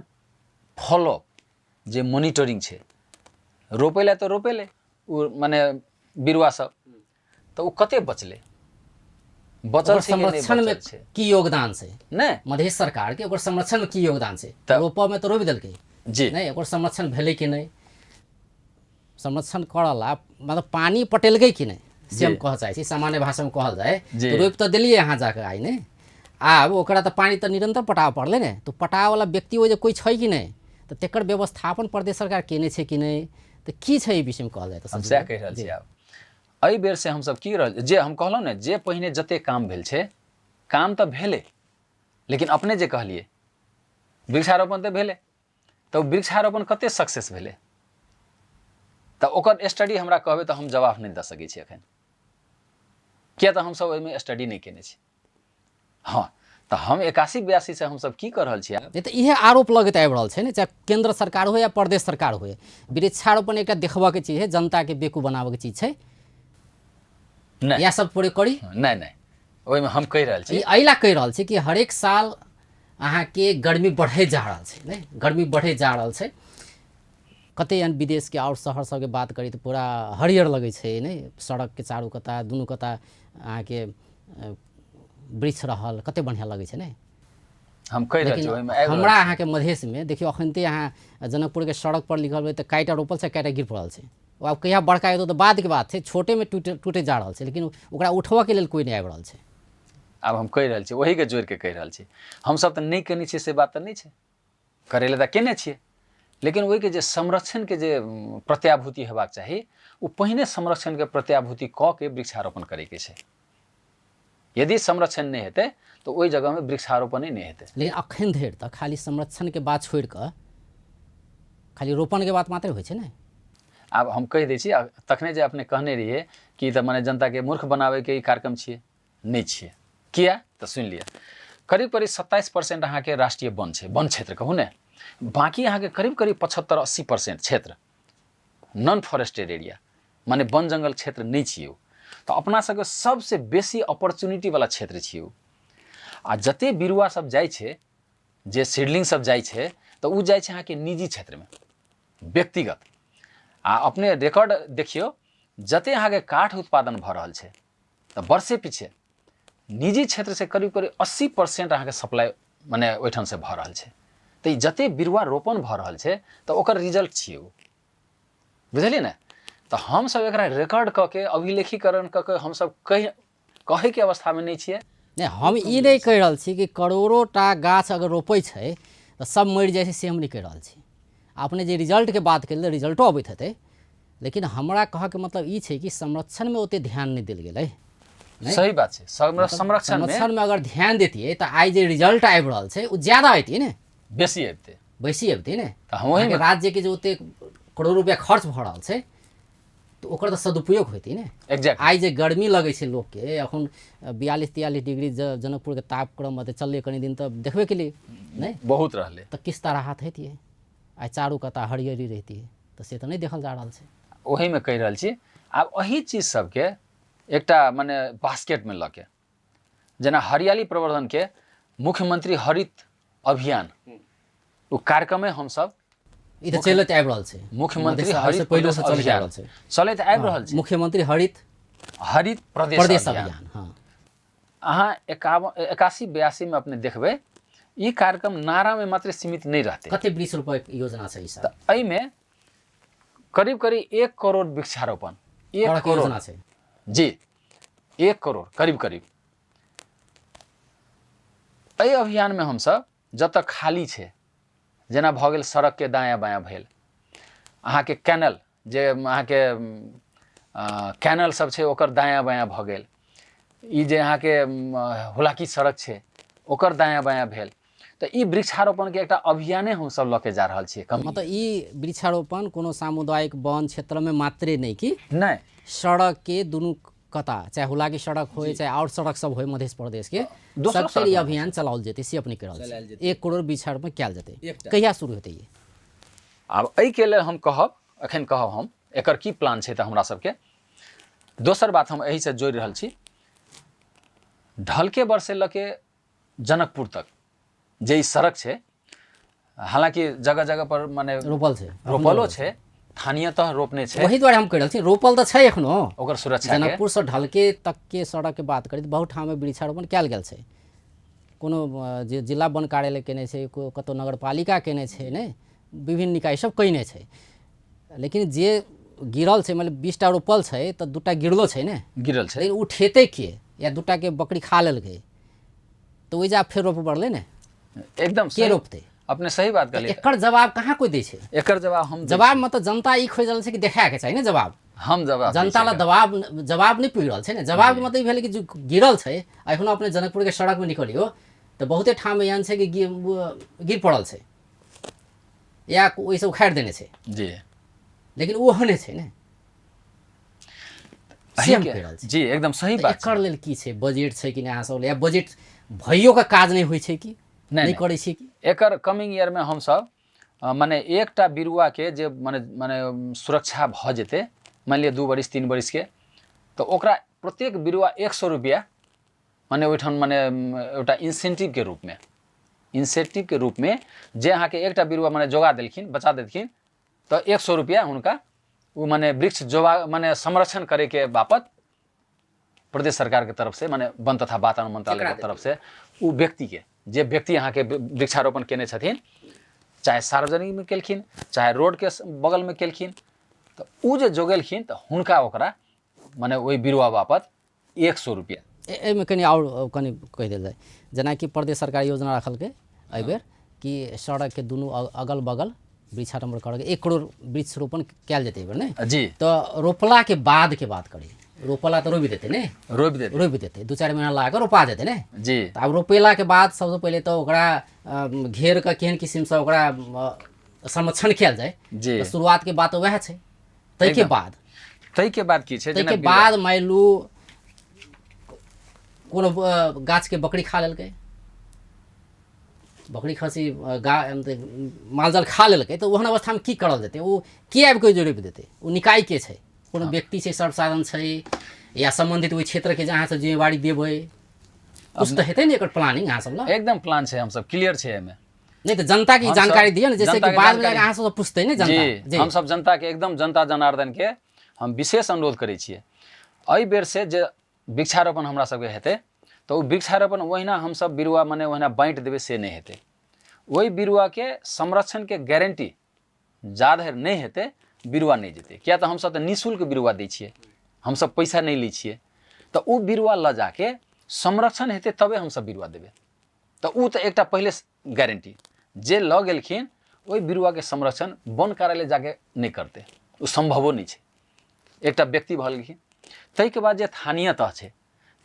फॉलोअप जे मॉनिटरिंग छै, रोपैले तऽ रोपैले उ माने बिरुवा सब, तऽ उ कते बचलै, बचल छै कि नहीं संरक्षण में बचल छै? की योगदान छै नहीं, मध्य सरकार के? ओकर संरक्षण में की योगदान छै? तऽ रोपऽ में तऽ रोपि देलकै, जी नहीं ओकर संरक्षण भेलै कि नहीं? संरक्षण करला मतलब पानी पटेलकै कि नहीं से हम कह चाहै छी, सामान्य भाषा में कहल जाए तो रोपि तऽ देलिए अहाँ जाके आइ ने, आब ओकरा तऽ पानी तऽ निरंतर पटाव पड़लै ने, तो पटाव वाला व्यक्ति ओ जे कोई छै कि नहीं, तऽ तेकर व्यवस्थापन प्रदेश सरकार केने छै कि नहीं, तऽ की छै ई विषय में कहल जाए? हम सएह कहि रहल छी। आब एहि बेर से हमसब की रहल, जे हम कहलहुँ ने, जे पहिने जते काम भेल छै, काम तऽ भेलै, लेकिन अपने जे कहलिए वृक्षारोपण तऽ भेलै, तऽ वृक्षारोपण कते सक्सेस भेलै, तऽ ओकर स्टडी हमरा कहबै तऽ हम जवाब नहीं दऽ सकै छी एखन, किया तऽ हमसब ओहिमे स्टडी नहीं केने छी। हाँ, तऽ हम 81-82 से हमसब की कर रहल छी? नहीं तो इहे आरोप लगैत आबि रहल छै ने, चाहे केंद्र सरकार हो या प्रदेश सरकार हो, वृक्षारोपण एक देखबऽ के चीज है, जनता के बेकूफ बनाबऽ के चीज छै, नहीं या सब पूरे करी नहीं नहीं, ओहिमे हम कहि रहल छी, अइला कहि रहल छी कि हरेक साल अहाँ के गर्मी बढ़े जा रहल छै ने, गर्मी बढ़े जा रहल छै, कते एहन विदेश के और शहर सबके बात करी तऽ पूरा हरियर लगै छै ने, सड़क के चारू कता दुनू कता अहाँ के वृक्ष रहल, कते बढ़िया लगै छै ने। हम कहि रहल छी ओहिमे आबि हमरा अहाँ के मधेश में देखियो अखनते अहाँ जनकपुर के सड़क पर लिखल है तो काइटा रोपल छै, काइटा गिर पड़ल छै, आब कहिया बड़का हेतौ तो बाद के बात छै, छोटे में टूटे जा रहल छै, लेकिन ओकरा उठबऽ के लेल कोई नहीं आबि रहल छै। आब हम कहि रहल छी, वही के जोड़ि के कहि रहल छी, हमसब तऽ नहीं केने छियै से बात तऽ नहीं छै, करै लए तऽ केने छियै, लेकिन ओहि के जे संरक्षण के जे प्रत्याभूति हेबाक चाही, ओ पहिने संरक्षण के प्रत्याभूति कऽ के वृक्षारोपण करे के छै। यदि संरक्षण नहीं हेतै तो ओहि जगह में वृक्षारोपण ही नहीं हेतै। लेकिन अखन धरि तक खाली संरक्षण के बात छोड़ कऽ खाली रोपण के बात मात्र होइ छै ने। आब हम कहि दै छी, तखने जे अपने कहने रहिए कि तऽ माने जनता के मूर्ख बनावे के ई कार्यक्रम छियै, नहीं छियै। किया तऽ सुनि लिअ, करीब करीब 27% अहाँ के राष्ट्रीय वन छै, वन क्षेत्र कहू ने, बाकी अहाँ के करीब करीब 75-80% क्षेत्र नॉन फॉरेस्टेड एरिया, माने वन जंगल क्षेत्र नहीं छियै। तो अपना सबके सबसे बेसी अपॉर्चुनिटी वाला क्षेत्र छियै। आ जते बिरुआ सब जाइ छै, जे सीडलिंग सब जाइ छै, तो उ जाइ छै अहाँ के निजी क्षेत्र में, व्यक्तिगत। आ अपने रिकॉर्ड देखियो, जते अहाँ के काठ उत्पादन भऽ रहल छै, तो वर्षे पीछे निजी क्षेत्र से करीब करीब 80% अहाँ के सप्लाई माने ओहिठाम से भऽ रहल छै। तो ई जते बिरुआ रोपण भऽ रहल छै, तो ओकर रिजल्ट छियै, बुझलियै ने। तो हम सब एकरा रिकॉर्ड क के अभिलेखीकरण क के हम सब कहे के अवस्था में नहीं छिए। नहीं हम ई नहीं कह रहल छी कि करोड़ों टा गाछ अगर रोपै छै तो सब मरि जाइ छै, से हम नहीं कह रहल छी। अपने जे रिजल्ट के बात केलिए रिजल्टो अबैत हेतै, लेकिन हमरा कह के मतलब ई छै कि संरक्षण में ओते ध्यान नहीं देल गेलै। सही बात छै, संरक्षण में अगर ध्यान देतिए तो आई जे रिजल्ट आबि रहल छै वो ज्यादा अइतै ने, बेसी अबितै, बेसी अबितै ने। वही में राज्य के जो ओते करोड़ रुपया खर्च भ रहल छै तो ओकर तो सदुपयोग होती ने। एग्जैक्ट आई जे गर्मी लगे छै लोग के, अखन 42-43 डिग्री जनकपुर के तापक्रम में चलले कनी दिन तो देखबे के लिए नहीं बहुत रहले, तो किस तरह हाथ हेती है आई चारू कता हरियरी रहती है, तो से तो नहीं देखल जा रहा है। वही में कह रहल छी। आब वही चीज सबके एकटा माने बास्केट में लके, जना हरियाली प्रवर्धन के मुख्यमंत्री हरित अभियान वो कार्यक्रम हम सब ई तो चलत आबि रहल छै। मुख्यमंत्री से हरित पहिले से प्रदेश चलत अभियान आबि रहल छै, चलैत आबि रहल छै। मुख्यमंत्री हरित प्रदेश अभियान। अभियान हाँ अहाँ 81-82 में अपने देखबे ई कार्यक्रम नारा में मात्र सीमित नहीं रहते। कते 20 रुपया योजना छै ई सब, तो एहि में करीब करीब 1 करोड़ वृक्षारोपण, 1 करोड़ योजना छै जी, 1 करोड़ करीब करीब। एहि अभियान में हम सब जब तक खाली छे, जेना भ गेल सड़क के दायाँ बायाँ भेल, अहाँ के कैनल जे अहाँ के कैनल सब छे ओकर दायाँ बायाँ भ गेल, ई जे अहाँ के हुलाकी सड़क छे ओकर दायाँ बायाँ भेल, तो ई वृक्षारोपण के एकटा अभियाने हम सब लके जा रहल छिए। मतलब ई वृक्षारोपण कोनो सामुदायिक वन क्षेत्र में मात्रे नहीं कि नहीं, सड़क के दुनू कता, चाहे हुलाकी सड़क हो चाहे और सड़क सब हो मध्य प्रदेश के, दोसरो सब ई अभियान चलाओल जेतै से अपने करल छै। 1 करोड़ वृक्षारोपण कयल जेतै, कहिया शुरू हेतै ये? आब एहि के लेल हम कहब, अखन कहब हम एकर की प्लान छै तऽ हमरा सबके। दोसर बात हम एही से जोड़ि रहल छी, ढलके से लके जनकपुर तक जे ई सड़क छै, हालांकि जगह जगह पर माने रोपलो छै, स्थानीयतः रोपने छै, वही द्वारा हम कह रहल छी रोपल तो छै एखनो ओकर सुरक्षा। जनकपुर से ढलके तक के सड़क के बात करी तो बहुत ठाम में वृक्षारोपण कयल गेल छै। कोनो जे जिला वन कार्यालय केने छै, कतौ नगरपालिका केने छै, ने विभिन्न निकाय सब कयने छै, लेकिन जे गिरल छै मतलब 20 टा रोपल छै तो 2 टा गिरलो छै ने, गिरल छै, लेकिन उठेते के या 2 टा के बकरी खा लेलकै तो ओइ जा फेर रोप पड़ले ने, एकदम के रोपते? अपने सही बात कहलिए। एकर जवाब कहाँ कोई दै छै? एकर जवाब हम जवाब मतलब जनता ई खोज रहल छै कि देखाए के चाहिए ने जवाब। हम जवाब जनता ला जवाब नहीं पुग रहल छै ने। जवाब के मतलब ई भेलै कि जो गिरल छै, एखनो अपने जनकपुर के सड़क में निकलियो तो बहुते ठाम में एहन छै कि गिर पड़ल छै या ओइसे उखाड़ि देने छै जी, लेकिन वो होने छै ने। जी एकदम सही बात। एकर लेल की छै? बजट छै कि नहीं अहाँ सब, या बजट भइयो का काज नहीं होइ छै कि नहीं करै छै कि? एकर कमिंग ईयर में हम सब माने एकटा बिरुआ के जे माने माने सुरक्षा भ जेते, मान लिया 2 बरिस 3 बरिस के, तो ओकरा प्रत्येक बिरुआ 100 रुपया माने ओइठन माने एउटा इंसेंटिव के रूप में जे अहाँ के एकटा बिरुआ माने जोगा देलखिन, बचा देलखिन, तो 100 रुपया हुनका वो माने वृक्ष जोगा माने संरक्षण करे के बापत प्रदेश सरकार के तरफ से माने वन तथा वातावरण मंत्रालय के तरफ से वो व्यक्ति के, जे व्यक्ति अहाँ के वृक्षारोपण केने छथिन, चाहे सार्वजनिक में केलखिन चाहे रोड के बगल में केलखिन, तो उ जे जोगेलखिन तो हुनका ओकरा माने ओइ बिरुआ बापत 100 रुपया। एहिमे कनि और कनि कहि देल जाय, जेनाकि प्रदेश सरकार योजना रखलकै एहि बेर कि सड़क के दुनू अगल बगल वृक्षारोपण करके 1 करोड़ वृक्ष रोपण कयल जेतै एहि बेर ने जी। तो रोपला के बाद के बात करी, रोपला तो रोपि देते ने, रोपि देते 2-4 महीना लगा के रोपा देते ने जी। तो अब रोपेला के बाद सबसे पहले तो ओकरा घेर के केहन किस्म से ओकरा संरक्षण कयल जाए जी। तो शुरुआत के बात तो वह छै। तै के बाद की छै? तै के बाद मान लू कोनो गाछ के बकरी खा लेलकै, बकरी खसी मालजाल खा लेलकै, तो ओहन अवस्था में की करल जेतै? वो के आबि के रोपि देतै? वो निकाय के छै? कोनो व्यक्ति छै, सर्वसाधन छै, या संबंधित ओहि क्षेत्र के जहाँ से जिम्मेवारी देबै कुछ तो हेतै ने एकर प्लानिंग अहाँ सब ला? एकदम प्लान छै, हम सब क्लियर छै एमे। नहीं तो जनता की जानकारी दिए ना, जैसे कि बाद में अहाँ सब पूछते ने जनता। जी, हम सब जनता के एकदम जनता जनार्दन के हम विशेष अनुरोध करै छियै, एहि बेर से जे वृक्षारोपण हमरा सबके हेतै तो वृक्षारोपण ओहिना हम सब बिरुआ मने ओहिना बाँटि देबै से नहीं हेतै। ओहि बिरुआ के संरक्षण के गारंटी जाधरि नहीं हेतै बिरुवा नहीं जेते, किया तो हमसब तो निःशुल्क बिरुवा दै छियै, हमसब पैसा नहीं लै छियै। तो उ बिरुवा ल जाके संरक्षण हेतै तबे हमसब बिरुवा देबै। तो उ तो एकटा पहले गारंटी जे ल गेलखिन ओहि बिरुवा के संरक्षण वन कार्यालय जाके नहीं करते, उ संभवो नहीं छै। एकटा व्यक्ति भऽ गेलखिन। तै के बाद जे स्थानीय तह छै,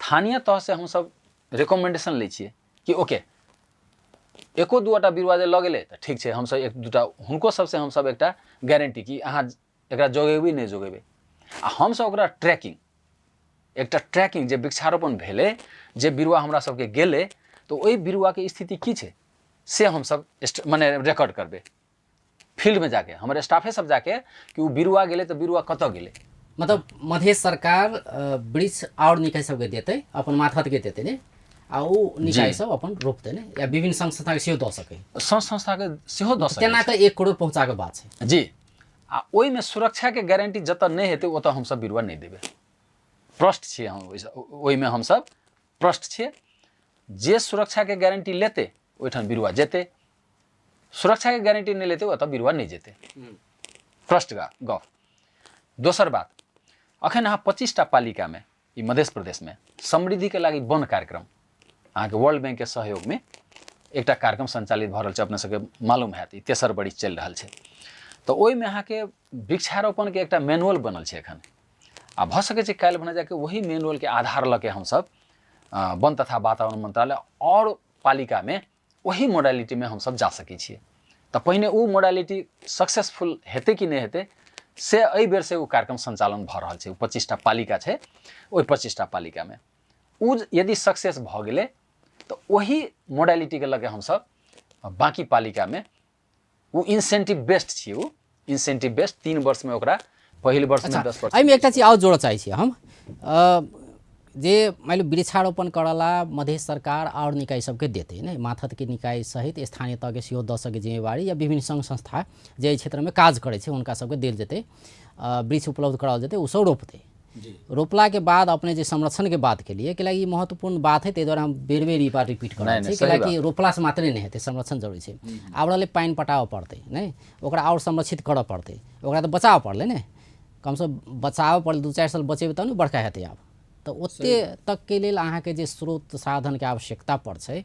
स्थानीय तह से हमसब रिकमेंडेशन लै छियै कि ओके एको दूटा बिरुवा जे लऽ गेलै तऽ ठीक छै, हमसब एक दूटा हुनको सबसे हमसब एकटा गारंटी कि अहाँ एकरा जोगेबै नहीं जोगेबै। आ हमसब ओकरा ट्रैकिंग, एकटा ट्रैकिंग जे वृक्षारोपण भेलै, जे बिरुवा हमरा सबके गेलै, तो ओहि बिरुवा के स्थिति की छै से हमसब माने रेकॉर्ड करबै फील्ड में जाके, हमर स्टाफे सब जाके कि उ बिरुवा गेलै तो बिरुवा कतऽ गेलै। मतलब मध्य सरकार वृक्ष और निकाय सबके देते, अपन माथत के देते ने, आ उ निकाय सब अपन रोपते ने, या विभिन्न संघ संस्था के सेहो दऽ सकै, संस्था के सेहो दऽ सकै। तेना तऽ 1 करोड़ पहुँचा के बात छै जी। आ ओहि में सुरक्षा के गारंटी जतऽ नहीं हेतै ओतऽ हमसब बिरुवा नहीं देबै। प्रष्ट छियै हम, ओहि में हमसब प्रष्ट छियै। जे सुरक्षा के गारंटी लेते ओहिठाम बिरुवा जेते, सुरक्षा के गारंटी नहीं लेते ओतऽ बिरुवा नहीं जेते। प्रष्ट गप। दोसर बात, अखन अहाँ 25टा पालिका में ई मध्य प्रदेश में समृद्धि के लागि वन कार्यक्रम अहाँ के वर्ल्ड बैंक के सहयोग में एकटा कार्यक्रम संचालित भऽ रहल छै, अपने सबके मालूम हैत, ई तेसर बड़ी चलि रहल छै। तो ओहि में अहाँ के वृक्षारोपण के एकटा मैनुअल बनल छै एखन, आ भऽ सकै छै काल्हि भने जाके वही मैनुअल के आधार लऽ के हमसब वन तथा वातावरण मंत्रालय और पालिका में वही मोडालिटी में हमसब जा सकै छियै। तो पहिने उ मोडालिटी सक्सेसफुल हेतै कि नहीं हेतै से एहि बेर से उ कार्यक्रम संचालन भऽ रहल छै। 25टा पालिका छै, ओहि 25टा पालिका में उ यदि सक्सेस भऽ गेलै तो वही मोडालिटी के लगे हमसब बाकी पालिका में उ इंसेंटिव बेस्ड छियै, उ इंसेंटिव बेस्ड 3 वर्ष में ओकरा पहिल वर्ष में 10%। एहिमे एकटा चीज और जोड़ चाहै छी हम, जे मान लो वृक्षारोपण करला मध्य सरकार और निकाय सबके देते ने, माथत के निकाय सहित स्थानीय तह के सेहो दऽ सके जिम्मेवारी, या विभिन्न संघ संस्था जे क्षेत्र में काज करे छै हुनका सबके देल जेतै, वृक्ष उपलब्ध कराओल जेतै, उ सब रोपतै। रोपला के बाद अपने जे संरक्षण के बात के लिए कि महत्वपूर्ण बात है, ताहि दुआरे हम बेर बेर ई बात रिपीट कर छी कि रोपला से मात्रे नहीं हेतै, संरक्षण जरूरी छै। आब रहलै पानि पटाबऽ पड़तै नहीं, ओकरा और संरक्षित करऽ पड़तै, ओकरा तऽ बचाबऽ पड़लै ने, कम से बचाबऽ पड़लै, 2-4 साल बचेबै तब ने बड़का हेतै। आब तो ओते तक के लेल अहाँ के जे स्रोत साधन के आवश्यकता पड़ छै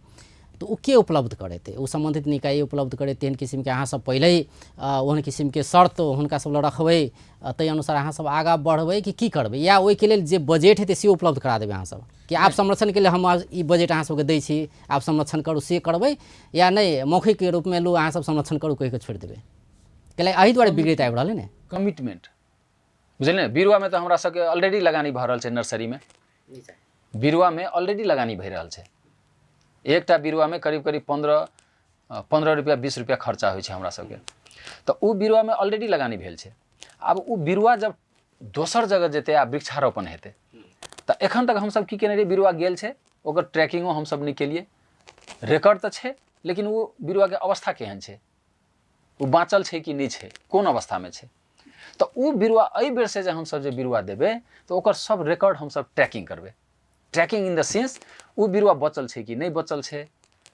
तो उ के उपलब्ध करेते, उ संबंधित निकाय उपलब्ध करे, तेहन किस्म के अहाँ सब पहले ही ओहन किस्म के शर्त हुनका सब रखबै, ताहि अनुसार अहाँ सब आगाँ बढ़बै कि की करबै, या ओहि के लेल जे बजट हेतै से उपलब्ध करा देबै अहाँ सब कि आप संरक्षण के लिए हम ई बजट अहाँ सबके दै छी, आप संरक्षण करू से करबै, या नहीं मौखिक के रूप में लो अहाँ सब संरक्षण करू कहि के छोड़ि देबै, कैला एहि दुआरे बिगड़ैत आबि रहलै ने कमिटमेंट। बुझलिए, बिरुवा में तो हमरा सबके ऑलरेडी लगानी भऽ रहल छै, नर्सरी में बिरुवा में ऑलरेडी लगानी भऽ रहल छै। एकटा बिरुवा में करीब करीब 15 रुपया 20 रुपया खर्चा होइ छै हमरा सबके, तो उ बिरुवा में ऑलरेडी लगानी भेल छै। अब उ बिरुवा जब दोसर जगह जेतै आ वृक्षारोपण हेतै तो एखन तक हमसब की केने रही, बिरुवा गेल छै ओकर ट्रैकिंगो हमसब नहीं केलिए, रेकॉर्ड तो छै लेकिन वो बिरुवा के अवस्था केहन छै, वो बाँचल छै कि नहीं छै, कोन अवस्था में छै। तो उ बिरुवा एहि बेर से जे हमसब जे बिरुवा देबै तो ओकर सब रेकॉर्ड हमसब ट्रैकिंग करबै। ट्रैकिंग इन द सेंस उ बिरुवा बचल छै कि नहीं बचल छै,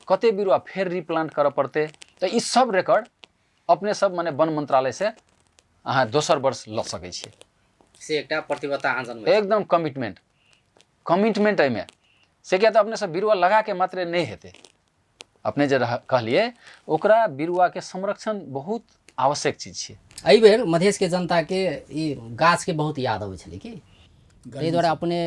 कते बिरुवा फेर रिप्लांट करऽ पड़तै, तो ई सब रेकॉर्ड अपने सब माने वन मंत्रालय से अहाँ दोसर वर्ष लऽ सकै छियै। से एकटा प्रतिबद्धता अहाँ जन्मै एकदम कमिटमेंट एहिमे से, किया तऽ अपने सब बिरुवा लगा के मात्रे नहीं हेतै, अपने जे कहलिए ओकरा बिरुवा के संरक्षण बहुत आवश्यक चीज छियै। एहि बेर मधेश के जनता के ई गाछ के बहुत याद अबै छलै कि, ताहि दुआरे अपने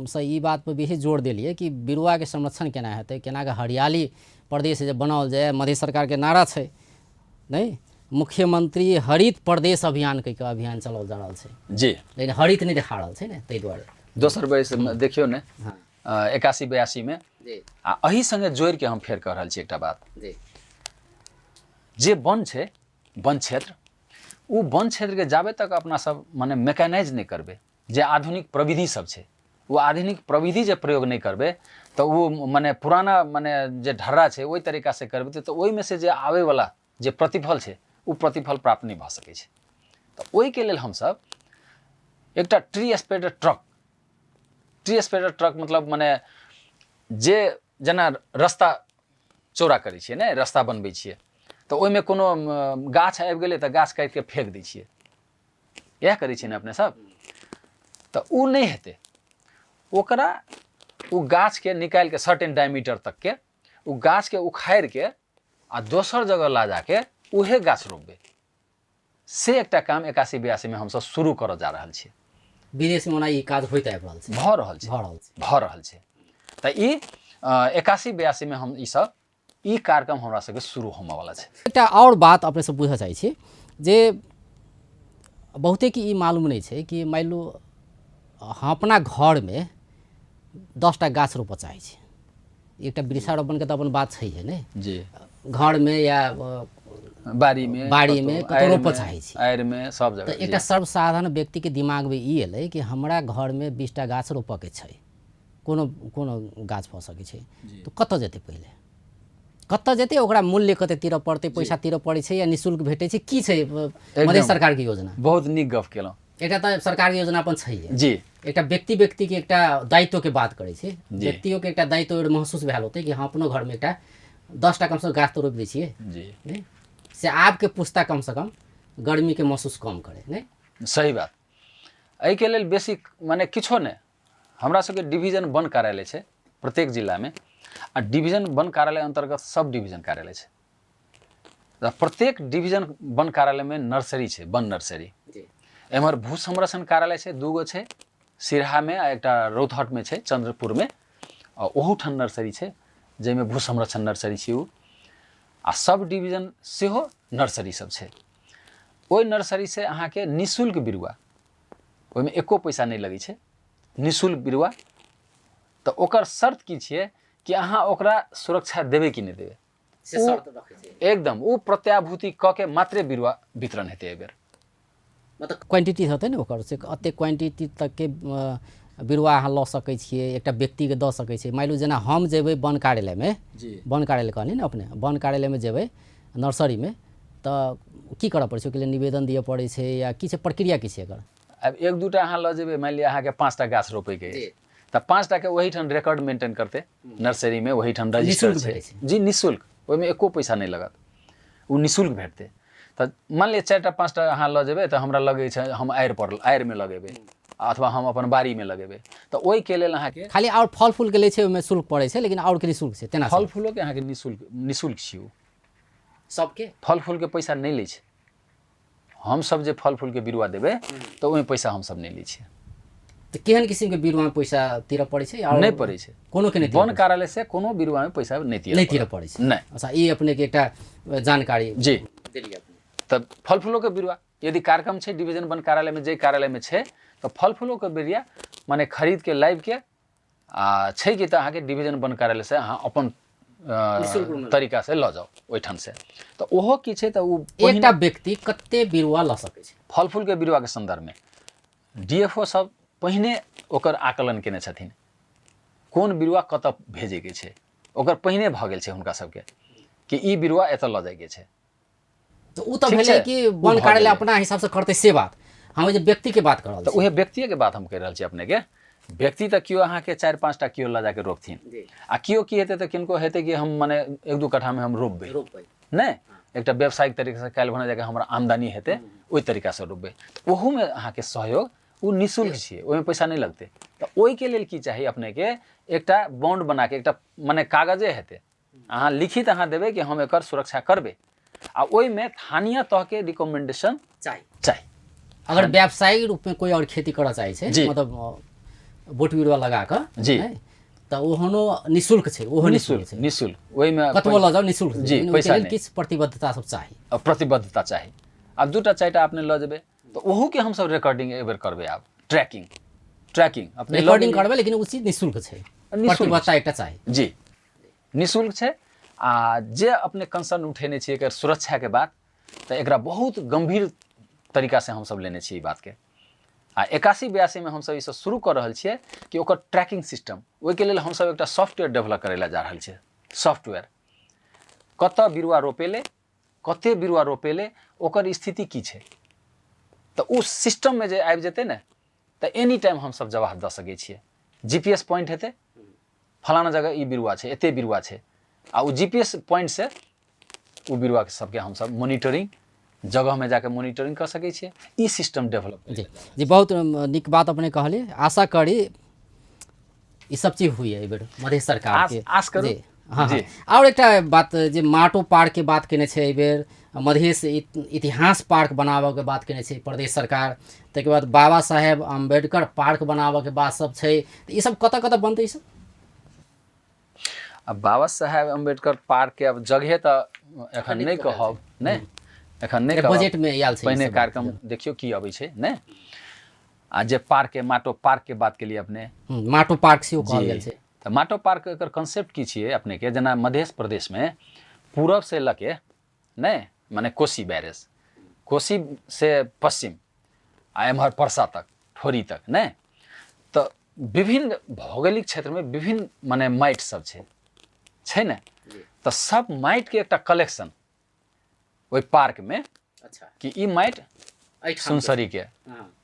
से ई बात पर बेसी जोर देलिए कि बिरुवा के संरक्षण केना हेतै, केना के हरियाली प्रदेश जे बनाओल जाए। मध्य सरकार के नारा छै नहीं, मुख्यमंत्री हरित प्रदेश अभियान कहि के अभियान चलाओल जा रहल छै जी, लेकिन हरित नहीं देखा रहल छै ने, ताहि दुआरे दोसर बेर से देखियो ने 81-82 में जी, आ एही संगे जोड़ के हम फेर कह रहल छी एकटा बात जी, जे वन छै, वन क्षेत्र, उ वन क्षेत्र के जाबे तक अपना सब माने मैकेनाइज नहीं करबै, जे आधुनिक प्रविधि सब छै वो आधुनिक प्रविधि जे प्रयोग नहीं करबै तो वो माने पुराना माने जे ढर्रा छै ओहि तरीका से करबै तो ओहि में से जे आवे वाला जे प्रतिफल छै वो प्रतिफल प्राप्त नहीं भऽ सकै छै। तो ओहि के लेल हमसब एकटा ट्री स्पेडर ट्रक मतलब माने जे जेना रास्ता चौड़ा करै छियै ने, रास्ता बनबै छियै तो ओहिमे कोनो गाछ आबि गेलै तऽ गाछ काटि के फेंक दै छियै, इएह करै छी ने अपने सब। तऽ उ नहीं हेतै, ओकरा उ गाछ के निकाल के सर्टेन डायमीटर तक के उ गाछ के उखाड़ के आ दोसर जगह ला जाके उहे गाछ रोपबे। से एकटा काम 81-82 में हम सब शुरू करऽ जा रहल छी। विदेश में ओना ई काज होइत आबि रहल छै, भऽ रहल छै। तऽ ई 81-82 में हम ई कार्यक्रम हमरा सबके शुरू होमऽ वाला छै। एकटा और बात अपने सब बुझऽ चाहै छी जे बहुते के ई मालूम नहीं छै कि मान लो हम अपना घर में 10टा गाछ रोपऽ चाहै छी, एकटा वृक्षारोपण के तऽ अपन बात छै है ने जी, घर में या बाड़ी में कतौ रोपऽ चाहै छी, आयर में सब जगह। तऽ एकटा सर्वसाधारण व्यक्ति के दिमाग में ई एलै कि हमरा घर में 20टा गाछ रोपऽ के छै, कोनो गाछ भऽ सकै छै, तऽ कतऽ जेतै, पहिले कतऽ जेतै, ओकरा मूल्य कते तीरऽ पड़तै, पैसा तीरऽ पड़ै छै या निःशुल्क भेटै छै, की छै मधेश सरकार के योजना? बहुत नीक गप केलहुँ। एकटा तऽ सरकार के योजना अपन छै जी, एकटा व्यक्ति के एकटा दायित्व के बात करै छै, व्यक्तियों के एकटा दायित्व महसूस भेल होतै कि हाँ अपनो घर में एकटा 10टा कम से कम गाछ तो रोपि दै छियै जी, से आपके पुस्ता कम से कम गर्मी के महसूस कम करे नहीं। सही बात। एहि के लेल बेसी माने किछो नहीं, हमरा सबके डिवीजन वन कार्यालय छै प्रत्येक जिला में, आ डिवीजन वन कार्यालय अंतर्गत सब डिवीजन कार्यालय छै। तऽ प्रत्येक डिवीजन वन कार्यालय में नर्सरी छै, वन नर्सरी। एम्हर भू संरक्षण कार्यालय छै, 2 गो छै, सिरहा में आ एकटा रौतहट में छै, चंद्रपुर में, आ ओहू ठाम नर्सरी छै जाहिमे भू संरक्षण नर्सरी छै उ, आ सब डिवीजन सेहो नर्सरी सब छै। ओहि नर्सरी से अहाँके निःशुल्क बिरुआ, ओहिमे एको पैसा नहीं लगै छै, निःशुल्क बिरुआ। तऽ ओकर शर्त की छियै कि अहाँ ओकरा सुरक्षा देबै कि नहीं देबै, से शर्त रखै छै एकदम उ प्रत्याभूति क के मात्रे बिरुआ वितरण हेतै एहि बेर। मतलब क्वांटिटी होतै ने ओकर, से अते क्वांटिटी तक के बिरुआ अहाँ लऽ सकै छियै, एकटा व्यक्ति के दऽ सकै छियै। मान लू जेना हम जेबै वन कार्यालय में, वन कार्यालय कहनी ने अपने, वन कार्यालय में जेबै नर्सरी में, तऽ की करऽ पड़ै छै, ओहिके लेल निवेदन दिअ पड़ै छै या की छै, प्रक्रिया की छै एकर? अब 1-2टा अहाँ लऽ जेबै, मान लिअ अहाँके 5टा गाछ रोपैके अछि, तऽ 5टा के वही ठाम रिकॉर्ड मेंटेन करते नर्सरी में, वही ठाम रजिस्टर छै जी, निःशुल्क, ओहिमे एको पैसा नहीं लगत, उ निःशुल्क भेटतै। तऽ मान लिअ 4टा 5टा अहाँ लऽ जेबै, तऽ हमरा लगै छै हम आयर में लगेबै अथवा हम अपन बाड़ी में लगेबै, तऽ ओहि के लेल अहाँके खाली और फल फूल के ले छै ओहिमे शुल्क पड़ै छै, लेकिन और के निःशुल्क छै तेना? फल फूलो के अहाँके निःशुल्क छियै, सबके फल फूल के पैसा नहीं लै छै। हम सब जे फल फूल के बिरुआ देबै तऽ ओहिमे पैसा हम सब नहीं लै छियै। तऽ केहन किसिम के बिरुआ में पैसा तीरऽ पड़ै छै? नहीं पड़ै छै, कोनो के नहीं, वन कार्यालय से कोनो बिरुआ में पैसा नहीं तीरऽ पड़ै छै। नहीं। अच्छा, ई अपने के एकटा जानकारी जी देलिए अपने। तब फल फूलों के बिरुआ यदि कार्यक्रम छै डिवीजन वन कार्यालय में, जे कार्यालय में छै, तो फल फूलों के बिरुआ माने खरीद के लाइव के आ छै कि तऽ अहाँके डिवीजन वन कार्यालय से अहाँ अपन तरीका से लऽ जाओ ओहिठाम से। तऽ ओहो की छै, तऽ उ एकटा व्यक्ति कते बिरुआ लऽ सकै छै फल फूल के बिरुआ के संदर्भ में? डीएफओ सब पहिने ओकर आकलन केने छथिन, कोन बिरुआ कतऽ भेजे के छै, ओकर पहिने भऽ गेल छै हुनका सबके कि ई बिरुआ एतऽ लऽ जाय के छै। तो उ तऽ भेलै कि वन कार्यालय अपना हिसाब से करतै, से बात हम जे व्यक्ति के बात कर रहल छी। तऽ उहे व्यक्तिये के बात हम कहि रहल छी अपने के। व्यक्ति तऽ केओ अहाँके 4-5टा केओ लऽ जाके रोपथिन, आ केओ की हेतै तऽ किनको हेतै कि हम माने 1-2 कट्ठा में हम रोपबै नहीं, एकटा व्यावसायिक तरीका से काल्हि भने जाके हमरा आमदनी हेतै ओहि तरीका से रोपबै। तऽ ओहू में अहाँके सहयोग उ निःशुल्क छियै, ओहिमे पैसा नहीं लगतै। तऽ ओहि के लेल की चाही अपने के, एकटा बॉन्ड बना के, एकटा माने कागजे हेतै, अहाँ लिखित अहाँ देबै कि हम एकर सुरक्षा करबै, आ ओहि में स्थानीय तह के रिकमेंडेशन चाहिए। अगर व्यावसायिक रूप में कोई और खेती करऽ चाहै छै, मतलब बोट बिरुआ लगा कऽ जी, तऽ ओहनो निःशुल्क छै, ओहो निःशुल्क छै, निःशुल्क ओहि में कतबो लऽ जाओ निःशुल्क जी, पैसा नहीं, किछु प्रतिबद्धता सब चाही, प्रतिबद्धता चाही। आब 2टा 4टा अपने लऽ जेबै तऽ ओहू के हम सब रिकॉर्डिंग एबर करबै, आब ट्रैकिंग अपने रिकॉर्डिंग करबै, लेकिन उ चीज निःशुल्क छै, प्रतिबद्धता एकटा चाही जी, निःशुल्क छै। आ जे अपने कंसर्न उठेने छियै एकर सुरक्षा के बात, तऽ एकरा बहुत गंभीर तरीका से हम सब लेने छियै ई बात के। आ 81-82 में हम सब ई सब शुरू कर रहल छियै कि ओकर ट्रैकिंग सिस्टम, ओहि के लेल हम सब एकटा सॉफ्टवेयर डेवलप करै ला जा रहल छियै। सॉफ्टवेयर कतऽ बिरुआ रोपेले, कते बिरुआ रोपेले, ओकर स्थिति की छै, तऽ उस सिस्टम में जे आबि जेतै ने, तऽ एनी टाइम हम सब जवाब दऽ सकै छियै। जीपीएस पॉइंट हेतै, फलाना जगह ई बिरुआ छै, एते बिरुआ छै, आ उ जीपीएस पॉइंट से उ बिरुआ सबके हम सब मॉनिटरिंग जगह में जाके मॉनिटरिंग कर सकै छियै। ई सिस्टम डेवलप जी जी बहुत नीक बात अपने कहली। आशा करी ई सब चीज हुई है एहि बेर मध्य सरकार के। आस करू। जी हाँ हाँ। जी। और एक बात जे माटो पार्क के बात केने छै एहि बेर, मधेश इतिहास पार्क बनाबऽ के बात केने छै प्रदेश सरकार, ताहिके बाद बाबा साहेब अम्बेडकर पार्क बनाबऽ के बात सब छै। तऽ ई सब कतऽ कतऽ बनतै ई सब? अब बाबा साहेब अम्बेडकर पार्क के अब जगह तो एखन नहीं कहब, नहीं एखन नहीं कहब, बजट में आयल छै ई पहिने सब कार्यक्रम देखियो की अबै छै ने। आ जे पार्क के माटो पार्क के बात के लिए अपने माटो पार्क सेहो कहल गेल छै। तो माटो पार्क एकर कंसेप्ट की छियै अपने के, जेना मध्य प्रदेश में पूरब से लके नहीं माने कोसी बैरेज, कोसी से पश्चिम आ एम्हर परसा तक ठोरी तक नहीं, तो विभिन्न भौगोलिक क्षेत्र में विभिन्न माने माटि सब छै ने। तो सब माटि के एकटा कलेक्शन ओहि पार्क में, अच्छा कि ई माटि सुनसरी के,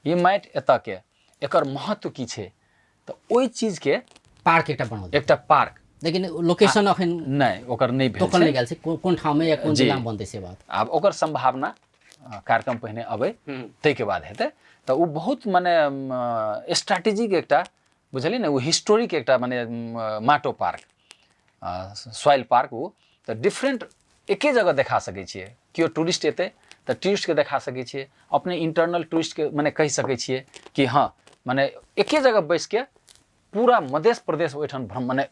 ई माटि एतऽ के, एकर महत्व की छै, तो ओहि चीज के पार्क एकटा बनाओल, एकटा पार्क। लेकिन लोकेशन अखन नहीं ओकर नहीं भेल टोकन छै। नहीं गेल छै कोन ठाम में या कोन जिला में बनतै से बात। आब ओकर संभावना कार्यक्रम पहिने अबै ताहि के बाद हेतै। तो वो बहुत माने स्ट्रैटेजिक एकटा बुझलियै ने, वो हिस्टोरिक एकटा माने माटो पार्क, सॉइल पार्क, वो तो डिफरेंट एके जगह देखा सकै छियै। केओ टूरिस्ट एतै तो टूरिस्ट के देखा सकै छियै, अपने इंटरनल टूरिस्ट के माने कहि सकै छियै कि हाँ माने एके जगह बैस के पूरा मध्य प्रदेश ओहिठाम माने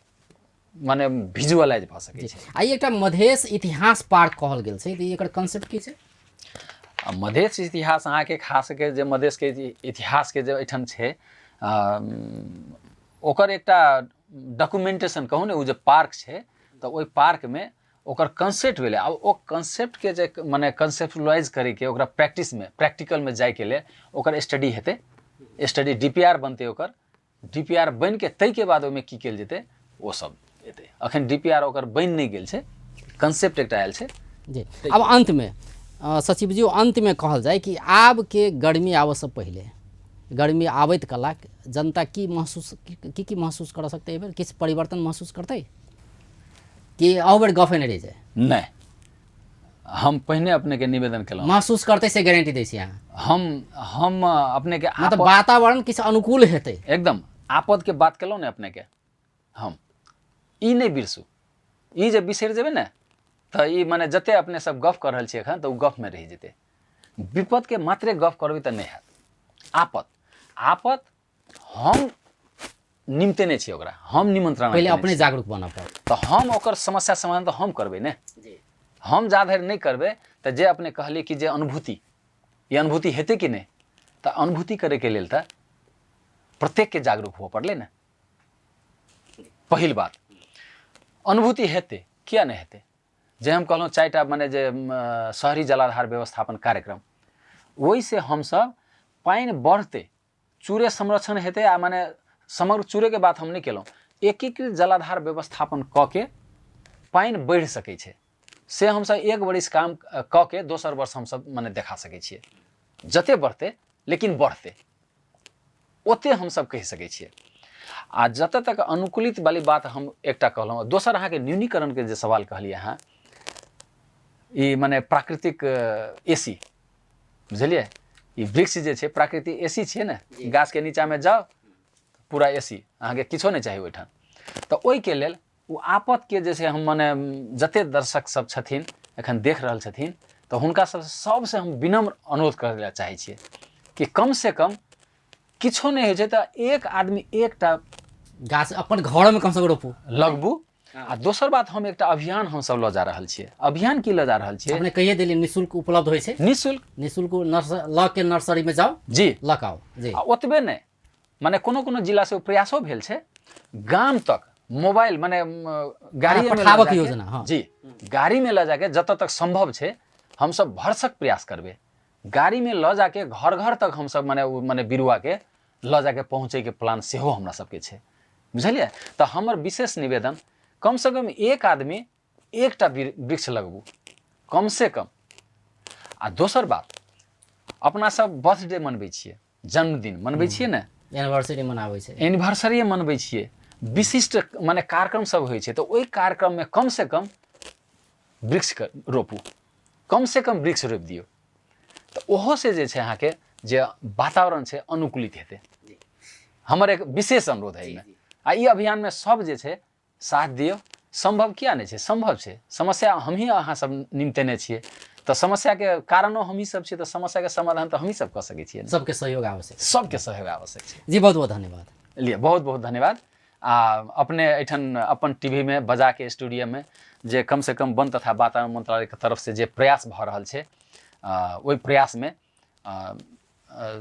माने विजुअलाइज भऽ सकै छै। आ एकटा मधेश इतिहास पार्क कहल गेल छै, तऽ एकर कंसेप्ट की छै? मधेश इतिहास अहाँके खास के जे मधेश के इतिहास के जे एहिठाम छै, ओकर एकटा डॉक्यूमेंटेशन कहू ने, ओ जे पार्क छै तऽ ओहि पार्क में ओकर कंसेप्ट भेलै। अब ओ कंसेप्ट के जे माने कंसेप्चुअलाइज करे के ओकरा प्रैक्टिस में प्रैक्टिकल में जाय के लिए ओकर स्टडी हेतै, स्टडी डीपीआर बनतै, ओकर डीपीआर बन के तै के बाद ओहिमे की कयल जेतै ओ सब एतै। अखन डीपीआर ओकर बनि नहीं गेल छै, कंसेप्ट एकटा आयल छै। जी अब अंत में सचिव जी अंत में कहल जाए कि आब के गर्मी आबऽ से पहले, गर्मी आबैत कला जनता की महसूस की महसूस कर सकते एहि बेर? किछु परिवर्तन महसूस करतै कि अहू बेर गफे नहीं रह जाए? नहीं, हम पहिने अपने के निवेदन केलहुँ, महसूस करतै से गारंटी दै छी अहाँ? हम अपने के मतलब वातावरण किछु अनुकूल हेतै? एकदम आपद के बात केलहुँ ने अपने के, हम ई नहीं बिरसू। ई जे बिसरि जेबै ने तो ई माने जते अपने सब गप कर रहल छी एखन तो गप में रह जेतै। विपद के मात्रे गप करबै तो नहीं हैत। आपद आपद हम निमतेने छी, ओकरा हम निमंत्रण पहले अपने जागरूक बनऽ पड़त। तो हम ओकर समस्या समाधान तो हम करबै ने। हम जा धरि नहीं करबै तो जे अपने कहलिए कि जे अनुभूति, ये अनुभूति हेतै कि नहीं, तो अनुभूति करे के लेल तो प्रत्येक के जागरूक हो पड़ले ने। पहिल बात अनुभूति हेतै, किया नहीं हेतै? जे हम कहलहुँ 4टा माने जे शहरी जलाधार व्यवस्थापन कार्यक्रम, ओहि से हम सब पानि बढ़ते, चूरे संरक्षण हेतै। आ माने समग्र चूरे के बात हम नहीं केलहुँ, एकीकृत जलाधार व्यवस्थापन क के पानि बढ़ सकै छै, से हम सब एक बरिस काम क के दोसर वर्ष हम सब माने देखा सकै छियै। जते बढ़ते लेकिन बढ़ते ओते हम सब कहि सकै छियै। आ जतऽ तक अनुकूलित वाली बात हम एकटा कहलहुँ। दोसर अहाँके न्यूनीकरण के जे सवाल कहलिए अहाँ, ई माने प्राकृतिक एसी, बुझलिए? ई वृक्ष जे छै प्राकृतिक एसी छियै ने, गाछ के नीचा में जाओ पूरा एसी, अहाँके किछो नहीं चाहिए ओहिठाम। तो ओहि के लेल ओ आपद के जे छै हम माने जते दर्शक सब छथिन एखन देख रहल छथिन, तो हुनका सबसे हम विनम्र अनुरोध करे ला चाहै छियै कि कम से कम किछो नहीं होइ छै तो एक आदमी एकटा गाछ अपन घर में कम से कम रोपू, लगबू। आ दोसर बात हम एकटा अभियान हम सब लऽ जा रहल छियै। अभियान की लऽ जा रहल छियै? अपने कहिए देलिए निःशुल्क उपलब्ध होइ छै। निःशुल्क लऽ के नर्सरी में जाओ जी, लऽ आओ जी। ओतबे नहीं माने कोनो जिला से प्रयासो भेल छै, गाम तक मोबाइल माने गाड़ी में पठाबक योजना। हाँ जी, गाड़ी में लऽ जाके जतऽ तक संभव छै हम सब भरसक प्रयास करबै। गाड़ी में लऽ जाके घर घर तक हम सब माने बिरुआ के लऽ जाके पहुँचे के प्लान सेहो हमरा सबके छै, बुझलिए? तो हमर विशेष निवेदन कम से कम एक आदमी एकटा वृक्ष लगबू कम से कम। आ दोसर बात अपना सब बर्थडे मनबै छियै, जन्मदिन मनबै छियै ने, एनिवर्सरी मनाबै छै, एनिवर्सरी मनबै छियै, विशिष्ट माने कार्यक्रम सब होइ छै। तो ओहि कार्यक्रम में कम से कम वृक्ष रोपू, कम से कम वृक्ष रोपि दियौ। तो ओहो से जे छै अहाँके जे वातावरण छै अनुकूलित हेतै। हमर एक विशेष अनुरोध है एहिमे। आ ई अभियानमे सब जे छै साथ दियौ। संभव किया नहीं छै, संभव छै। समस्या हमही अहाँ सब निमतेने छियै, तो समस्या के कारणों हमही सब छियै, तो समस्या के समाधान तो हमही सब कऽ सकै छियै। सबके सहयोग आवश्यक, सबके सहयोग आवश्यक छै। जी बहुत बहुत धन्यवाद। लिए बहुत बहुत धन्यवाद। अपने एठन अपन टीवी में बजा के स्टूडियो में जे कम से कम वन तथा वातावरण मंत्रालय के तरफ से जे प्रयास भऽ रहल छै, ओहि प्रयास में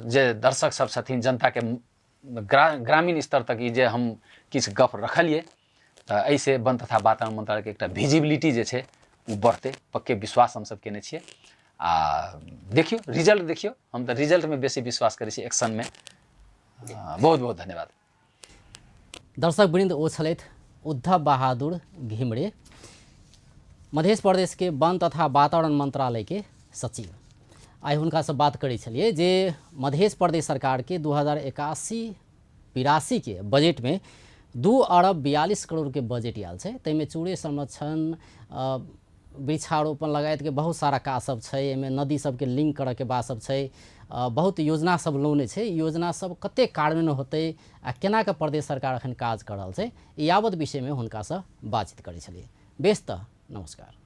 जे दर्शक सब छथिन, जनता के ग्रामीण स्तर तक ई जे हम किछु गप रखलिए, ऐसे वन तथा वातावरण मंत्रालय के एकटा विजिबिलिटी जे छै वो बढ़ते, पक्के विश्वास हम सब केने छियै। देखियो रिजल्ट देखियो, हम तो रिजल्ट में बेसी विश्वास करै छी, एक्शन में। बहुत बहुत धन्यवाद। दर्शक वृंद ओ छलथि उद्धव बहादुर घिमरे, मध्य प्रदेश के वन तथा वातावरण मंत्रालय के सचिव। आइ हुनका से बात करै छलिए जे मध्य प्रदेश सरकार के 2081-82 के बजट में 2 अरब 42 करोड़ के बजट आयल छै। ताहिमे चूड़े संरक्षण, वृक्षारोपण लगायत के बहुत सारा काज सब छै। एहिमे नदी सबके लिंक करऽ के बात सब छै। बहुत योजना सब लोने छै। योजना सब कते कार्यान्वयन होतै आ केना के प्रदेश सरकार अखन काज कर रहल छै, यावत विषय में हुनका से बातचीत करै छलिए। बेस तऽ नमस्कार।